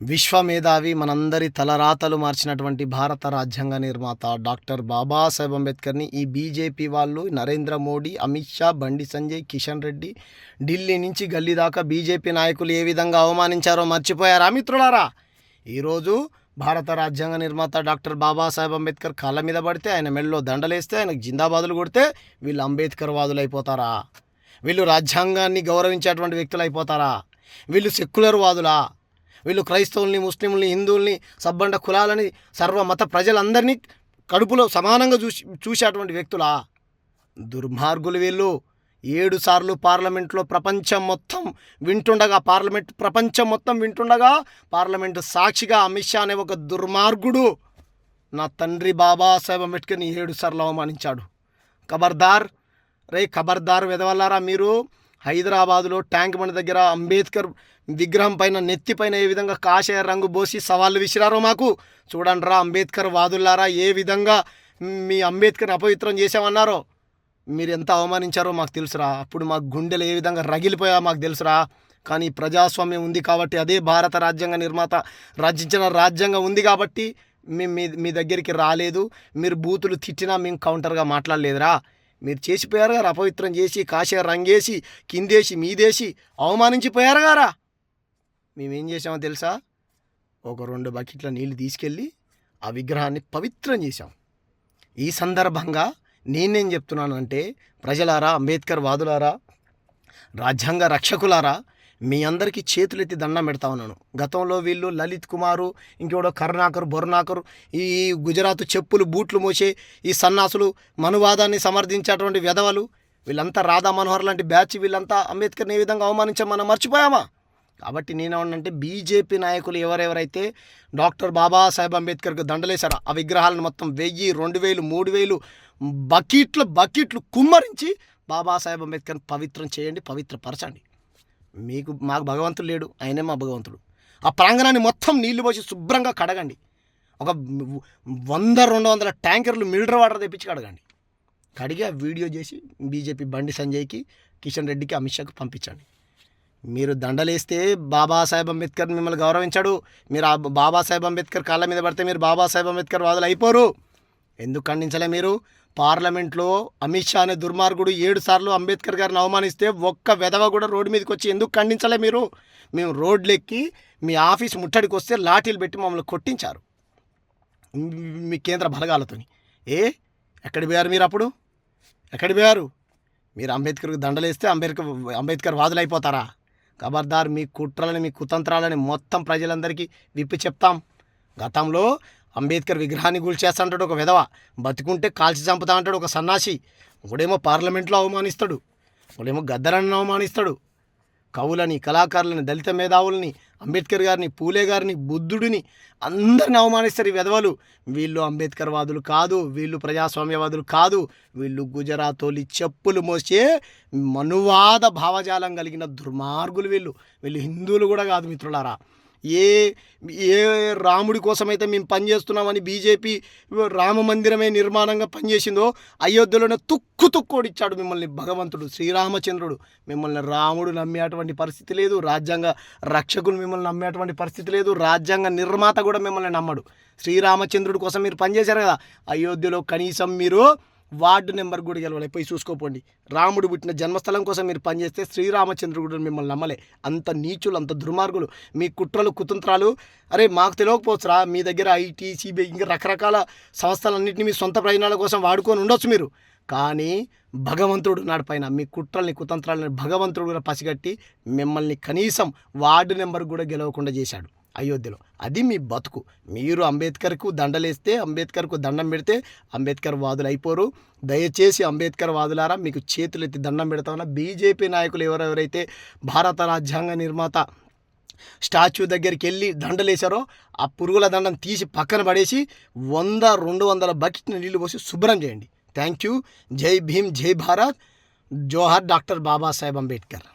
విశ్వమేధావి మనందరి తలరాతలు మార్చినటువంటి భారత రాజ్యాంగ నిర్మాత డాక్టర్ బాబాసాహెబ్ అంబేద్కర్ని ఈ బీజేపీ వాళ్ళు, నరేంద్ర మోడీ, అమిత్ షా, బండి సంజయ్, కిషన్ రెడ్డి, ఢిల్లీ నుంచి గల్లీ దాకా బీజేపీ నాయకులు ఏ విధంగా అవమానించారో మర్చిపోయారా మిత్రులారా? ఈరోజు భారత రాజ్యాంగ నిర్మాత డాక్టర్ బాబాసాహెబ్ అంబేద్కర్ కాళ్ళ మీద పడితే, ఆయన మెడలో దండలేస్తే, ఆయనకు జిందాబాదులు కొడితే వీళ్ళు అంబేద్కర్ వాదులు అయిపోతారా? వీళ్ళు రాజ్యాంగాన్ని గౌరవించేటువంటి వ్యక్తులు అయిపోతారా? వీళ్ళు సెక్యులర్ వాదులా? వీళ్ళు క్రైస్తవుల్ని, ముస్లింలని, హిందువుల్ని, సబ్బండ కులాలని, సర్వమత ప్రజలందరినీ కడుపులో సమానంగా చూసేటువంటి వ్యక్తులా? దుర్మార్గులు వీళ్ళు. 7 సార్లు పార్లమెంట్లో ప్రపంచం మొత్తం వింటుండగా పార్లమెంటు సాక్షిగా అమిత్ షా అనే ఒక దుర్మార్గుడు నా తండ్రి బాబాసాహెబ్ అంబేద్కర్ని 7 సార్లు అవమానించాడు. ఖబర్దార్ వెదవల్లారా మీరు. హైదరాబాదులో ట్యాంక్ బండ్ దగ్గర అంబేద్కర్ విగ్రహం పైన, నెత్తిపైన ఏ విధంగా కాషాయ రంగు పోసి సవాళ్ళు విసిరారో మాకు చూడండి రా. అంబేద్కర్ వాదులారా, ఏ విధంగా మీ అంబేద్కర్ని అపవిత్రం చేసామన్నారో, మీరు ఎంత అవమానించారో మాకు తెలుసురా. అప్పుడు మా గుండెలు ఏ విధంగా రగిలిపోయా మాకు తెలుసురా. కానీ ప్రజాస్వామ్యం ఉంది కాబట్టి, అదే భారత రాజ్యాంగ నిర్మాత రచించిన రాజ్యాంగం ఉంది కాబట్టి మీ దగ్గరికి రాలేదు. మీరు బూతులు తిట్టినా మేము కౌంటర్గా మాట్లాడలేదురా. మీరు చేసిపోయారు గారా, అపవిత్రం చేసి, కాషాయ రంగేసి, కిందేసి, మీదేసి అవమానించిపోయారు గారా. మేమేం చేసామో తెలుసా? ఒక 2 బకెట్ల నీళ్ళు తీసుకెళ్ళి ఆ విగ్రహాన్ని పవిత్రం చేశాం. ఈ సందర్భంగా నేనేం చెప్తున్నానంటే, ప్రజలారా, అంబేద్కర్ వాదులారా, రాజ్యాంగ రక్షకులారా, మీ అందరికీ చేతులెత్తి దండం పెడతా ఉన్నాను. గతంలో వీళ్ళు లలిత్ కుమారు, ఇంకెవడో బొర్నాకరు, ఈ గుజరాత్ చెప్పులు బూట్లు మోసే ఈ సన్నాసులు, మనువాదాన్ని సమర్థించేటువంటి వెధవలు, వీళ్ళంతా రాధా మనోహర్ లాంటి బ్యాచ్, వీళ్ళంతా అంబేద్కర్ని ఏ విధంగా అవమానించాం మనం మర్చిపోయామా? కాబట్టి నేనేమన్నంటే, బీజేపీ నాయకులు ఎవరెవరైతే డాక్టర్ బాబాసాహెబ్ అంబేద్కర్కి దండలేశారో ఆ విగ్రహాలను మొత్తం 1000, 2000, 3000 బకెట్లు కుమ్మరించి బాబాసాహెబ్ అంబేద్కర్ని పవిత్రం చేయండి, పవిత్రపరచండి. మాకు భగవంతుడు లేడు, ఆయనే మా భగవంతుడు. ఆ ప్రాంగణాన్ని మొత్తం నీళ్లు పోసి శుభ్రంగా కడగండి. ఒక 100-200 ట్యాంకర్లు మినరల్ వాటర్ తెప్పించి కడగండి. కడిగి ఆ వీడియో చేసి బీజేపీ బండి సంజయ్కి, కిషన్ రెడ్డికి, అమిత్ షాకి పంపించండి. మీరు దండలేస్తే బాబాసాహెబ్ అంబేద్కర్ మిమ్మల్ని గౌరవించాడు. మీరు ఆ బాబాసాహెబ్ అంబేద్కర్ కాళ్ళ మీద పడితే మీరు బాబాసాహెబ్ అంబేద్కర్ వాదులు అయిపోరు. ఎందుకు ఖండించలే మీరు? పార్లమెంట్లో అమిత్ షా అనే దుర్మార్గుడు 7 సార్లు అంబేద్కర్ గారిని అవమానిస్తే ఒక్క వెధవ కూడా రోడ్డు మీదకి వచ్చి ఎందుకు ఖండించలే మీరు? మేము రోడ్లెక్కి మీ ఆఫీస్ ముట్టడికి వస్తే లాఠీలు పెట్టి మమ్మల్ని కొట్టించారు మీ కేంద్ర బలగాలతోని. ఎక్కడికి పోయారు మీరు? అప్పుడు ఎక్కడికి పోయారు మీరు? అంబేద్కర్కి దండలేస్తే అంబేద్కర్ వాదులు అయిపోతారా? ఖబర్దార్. మీ కుట్రలని, మీ కుతంత్రాలని మొత్తం ప్రజలందరికీ విప్పి చెప్తాం. గతంలో అంబేద్కర్ విగ్రహాన్ని కూల్చేస్తా అంటాడు ఒక విధవ, బతికుంటే కాల్చి చంపుతా అంటాడు ఒక సన్నాసి, ఒకడేమో పార్లమెంట్లో అవమానిస్తాడు, ఒకడేమో గద్దరని అవమానిస్తాడు. కవులని, కళాకారులని, దళిత మేధావులని, అంబేద్కర్ గారిని, పూలే గారిని, బుద్ధుడిని అందరిని అవమానిస్తారు ఈ విధవలు. వీళ్ళు అంబేద్కర్ వాదులు కాదు, వీళ్ళు ప్రజాస్వామ్యవాదులు కాదు, వీళ్ళు గుజరాతోలి చెప్పులు మోసే మనువాద భావజాలం కలిగిన దుర్మార్గులు. వీళ్ళు హిందువులు కూడా కాదు మిత్రులారా. ఏ రాముడి కోసమైతే మేము పనిచేస్తున్నామని బీజేపీ రామ మందిరమే నిర్మాణంగా పనిచేసిందో, అయోధ్యలోనే తుక్కోడిచ్చాడు మిమ్మల్ని భగవంతుడు శ్రీరామచంద్రుడు. మిమ్మల్ని రాముడు నమ్మేటువంటి పరిస్థితి లేదు, రాజ్యాంగ రక్షకులు మిమ్మల్ని నమ్మేటువంటి పరిస్థితి లేదు, రాజ్యాంగ నిర్మాత కూడా మిమ్మల్ని నమ్మడు. శ్రీరామచంద్రుడి కోసం మీరు పనిచేశారు కదా. అయోధ్యలో కనీసం మీరు వార్డు నెంబర్ కూడా గెలవలే, పోయి చూసుకోపోండి. రాముడు పుట్టిన జన్మస్థలం కోసం మీరు పనిచేస్తే శ్రీరామచంద్రుడు మిమ్మల్ని నమ్మలే. అంత నీచులు, అంత దుర్మార్గులు. మీ కుట్రలు, కుతంత్రాలు మాకు తెలియకపోవచ్చురా. మీ దగ్గర ఐటీ, సిబిఐ, ఇంకా రకరకాల సంస్థలన్నింటినీ మీ సొంత ప్రయోజనాల కోసం వాడుకొని ఉండొచ్చు మీరు. కానీ భగవంతుడు నాడు పైన మీ కుట్రల్ని, కుతంత్రాలని భగవంతుడు కూడా పసిగట్టి మిమ్మల్ని కనీసం వార్డు నెంబర్ కూడా గెలవకుండా చేశాడు అయోధ్యలో. అది మీ బతుకు. మీరు అంబేద్కర్కు దండలేస్తే, అంబేద్కర్కు దండం పెడితే అంబేద్కర్ వాదులు అయిపోరు. దయచేసి అంబేద్కర్ వాదులారా, మీకు చేతులెత్తి దండం పెడతామన్నా. బీజేపీ నాయకులు ఎవరెవరైతే భారత రాజ్యాంగ నిర్మాత స్టాచ్యూ దగ్గరికి వెళ్ళి దండలేశారో ఆ పురుగుల దండం తీసి పక్కన పడేసి 100-200 బకెట్ల నీళ్లు పోసి శుభ్రం చేయండి. Thank you. జై భీమ్, జై భారత్, జోహార్ డాక్టర్ బాబాసాహెబ్ అంబేద్కర్.